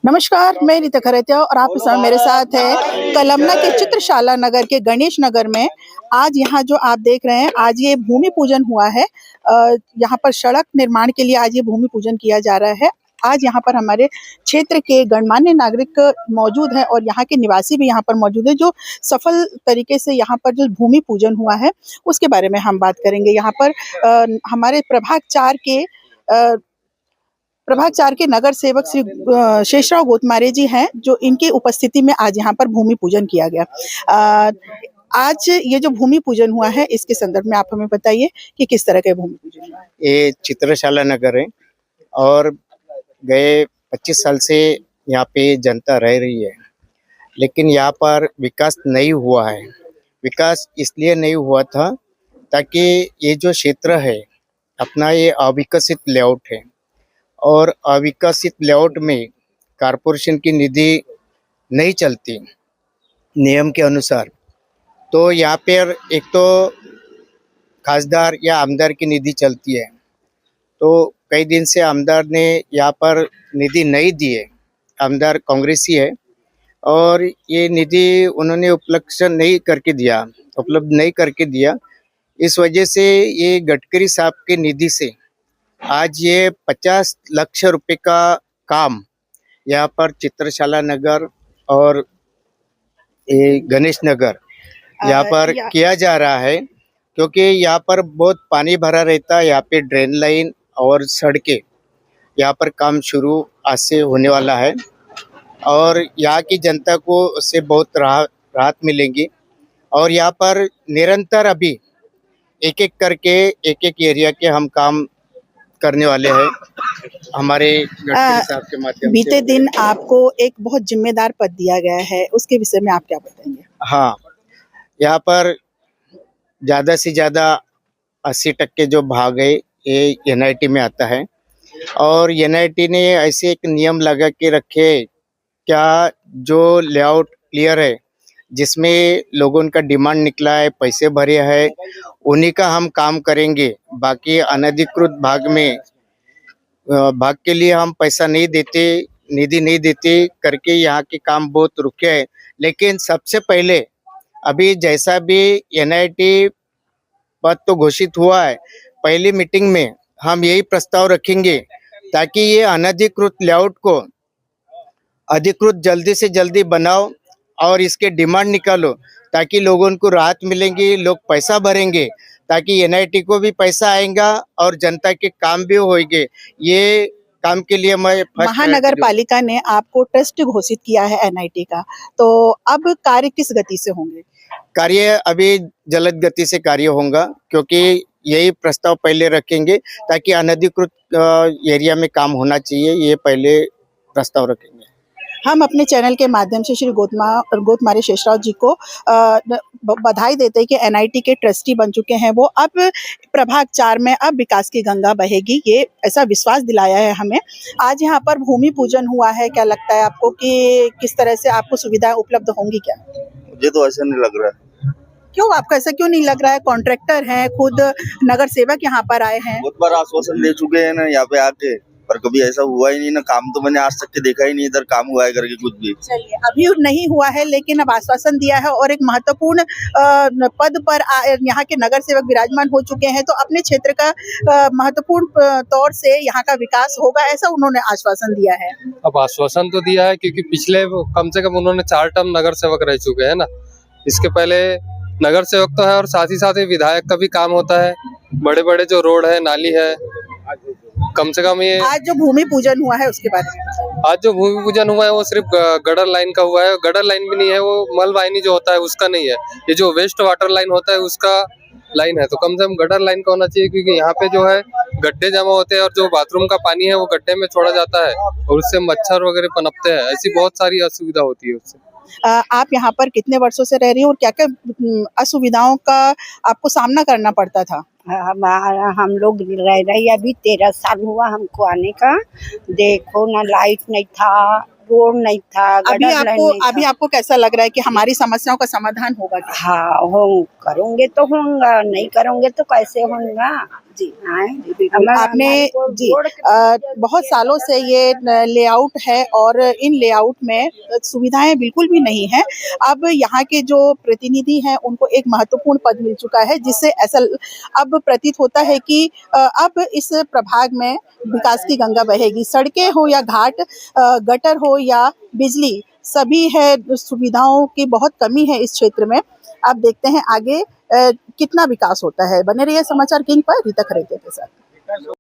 नमस्कार, मैं रीता खरेतिया और आप इस समय मेरे साथ है कलमना के चित्रशाला नगर के गणेश नगर में। आज यहाँ जो आप देख रहे हैं, आज ये भूमि पूजन हुआ है। यहाँ पर सड़क निर्माण के लिए आज ये भूमि पूजन किया जा रहा है। आज यहाँ पर हमारे क्षेत्र के गणमान्य नागरिक मौजूद हैं और यहाँ के निवासी भी यहाँ पर मौजूद है, जो सफल तरीके से यहाँ पर जो भूमि पूजन हुआ है उसके बारे में हम बात करेंगे। यहाँ पर हमारे प्रभाग 4 के नगर सेवक श्री शेषराव गोतमारे जी हैं, जो इनकी उपस्थिति में आज यहाँ पर भूमि पूजन किया गया। आज ये जो भूमि पूजन हुआ है, इसके संदर्भ में आप हमें बताइए कि किस तरह का भूमि पूजन हुआ है। ये चित्रशाला नगर है और गए 25 साल से यहाँ पे जनता रह रही है, लेकिन यहाँ पर विकास नहीं हुआ है। विकास इसलिए नहीं हुआ था ताकि ये जो क्षेत्र है अपना, ये अविकसित लेआउट है और अविकसित लेआउट में कारपोरेशन की निधि नहीं चलती नियम के अनुसार। तो यहाँ पर एक तो खासदार या आमदार की निधि चलती है, तो कई दिन से आमदार ने यहाँ पर निधि नहीं दी है। आमदार कांग्रेसी है और ये निधि उन्होंने उपलब्ध नहीं करके दिया। इस वजह से ये गडकरी साहब के निधि से आज ये 50 लाख रुपए का काम यहाँ पर चित्रशाला नगर और ये गणेश नगर यहाँ पर किया जा रहा है, क्योंकि यहाँ पर बहुत पानी भरा रहता है। यहाँ पे ड्रेन लाइन और सड़कें, यहाँ पर काम शुरू आज से होने वाला है और यहाँ की जनता को उससे बहुत राहत मिलेगी। और यहाँ पर निरंतर अभी एक एक एरिया के हम काम करने वाले हैं हमारे गडकरी साहब के माध्यम से। बीते दिन आपको एक बहुत जिम्मेदार पद दिया गया है, उसके विषय में आप क्या बताएंगे? हाँ, यहाँ पर ज़्यादा से ज़्यादा 80% जो भाग है ये एनआईटी में आता है और एनआईटी ने ऐसे एक नियम लगा के रखे, क्या जो लेआउट क्लियर है जिसमें लोगों का डिमांड निकला है, पैसे भरे हैं, उन्हीं का हम काम करेंगे। बाकी अनधिकृत भाग के लिए हम पैसा नहीं देते, निधि नहीं देते करके यहाँ के काम बहुत रुके हैं। लेकिन सबसे पहले अभी जैसा भी एनआईटी पद तो घोषित हुआ है, पहली मीटिंग में हम यही प्रस्ताव रखेंगे ताकि ये अनधिकृत लेआउट को अधिकृत जल्दी से जल्दी बनाओ और इसके डिमांड निकालो, ताकि लोगों को राहत मिलेंगी, लोग पैसा भरेंगे, ताकि एनआईटी को भी पैसा आएगा और जनता के काम भी होंगे। ये काम के लिए मैं महानगर पालिका ने आपको ट्रस्ट घोषित किया है एनआईटी का, तो अब कार्य किस गति से होंगे? कार्य अभी जल्द गति से कार्य होगा, क्योंकि यही प्रस्ताव पहले रखेंगे ताकि अनधिकृत एरिया में काम होना चाहिए, ये पहले प्रस्ताव रखेंगे। हम अपने चैनल के माध्यम से श्री गोतमारे शेषराव जी को बधाई देते हैं कि एनआईटी के ट्रस्टी बन चुके हैं वो। अब प्रभाग 4 में अब विकास की गंगा बहेगी, ये ऐसा विश्वास दिलाया है हमें। आज यहाँ पर भूमि पूजन हुआ है, क्या लगता है आपको कि किस तरह से आपको सुविधाएं उपलब्ध होंगी? क्या मुझे तो ऐसा नहीं लग रहा है। क्यों, आपको ऐसा क्यों नहीं लग रहा है? कॉन्ट्रैक्टर हैं, खुद नगर सेवक यहाँ पर आए हैं, बहुत बार आश्वासन दे चुके हैं ना यहाँ पे आके, पर कभी ऐसा हुआ ही नहीं ना। काम तो मैंने आज तक के देखा ही नहीं इधर काम हुआ है करके कुछ भी। चलिए, अभी नहीं हुआ है लेकिन अब आश्वासन दिया है और एक महत्वपूर्ण पद पर यहाँ के नगर सेवक विराजमान हो चुके हैं, तो अपने क्षेत्र का महत्वपूर्ण तौर से यहाँ का विकास होगा, ऐसा उन्होंने आश्वासन दिया है। अब आश्वासन तो दिया है क्योंकि पिछले कम से कम उन्होंने 4 टर्म नगर सेवक रह चुके हैं ना। इसके पहले नगर सेवक तो है और साथ ही विधायक का भी काम होता है। बड़े बड़े जो रोड है, नाली है, कम से कम ये आज जो भूमि पूजन हुआ है उसके बारे में। आज जो भूमि पूजन हुआ है वो सिर्फ गटर लाइन का हुआ है। गटर लाइन भी नहीं है, वो मल वाहिनी जो होता है उसका नहीं है, ये जो वेस्ट वाटर लाइन होता है उसका लाइन है। तो कम से कम गटर लाइन का होना चाहिए, क्योंकि यहाँ पे जो है गड्ढे जमा होते हैं और जो बाथरूम का पानी है वो गड्ढे में छोड़ा जाता है और उससे मच्छर वगैरह पनपते हैं। ऐसी बहुत सारी असुविधा होती है उससे। आप यहाँ पर कितने वर्षों से रह रही हैं और क्या क्या असुविधाओं का आपको सामना करना पड़ता था? हम लोग रह रही, अभी 13 साल हुआ हमको आने का। देखो ना, लाइट नहीं था, रोड नहीं था, अभी गटर लाइन आपको नहीं था। आपको कैसा लग रहा है कि हमारी समस्याओं का समाधान होगा क्या? हाँ, हो करूँगे तो होगा, नहीं करूँगे तो कैसे होगा। जी हाँ, आपने जी बहुत सालों से ये लेआउट है और इन लेआउट में सुविधाएं बिल्कुल भी नहीं है। अब यहाँ के जो प्रतिनिधि हैं उनको एक महत्वपूर्ण पद मिल चुका है, जिससे ऐसा अब प्रतीत होता है कि अब इस प्रभाग में विकास की गंगा बहेगी। सड़कें हो या घाट, गटर हो या बिजली, सभी है, सुविधाओं की बहुत कमी है इस क्षेत्र में। आप देखते हैं आगे कितना विकास होता है। बने रहिए समाचार किंग पर, रीता खरेते के साथ।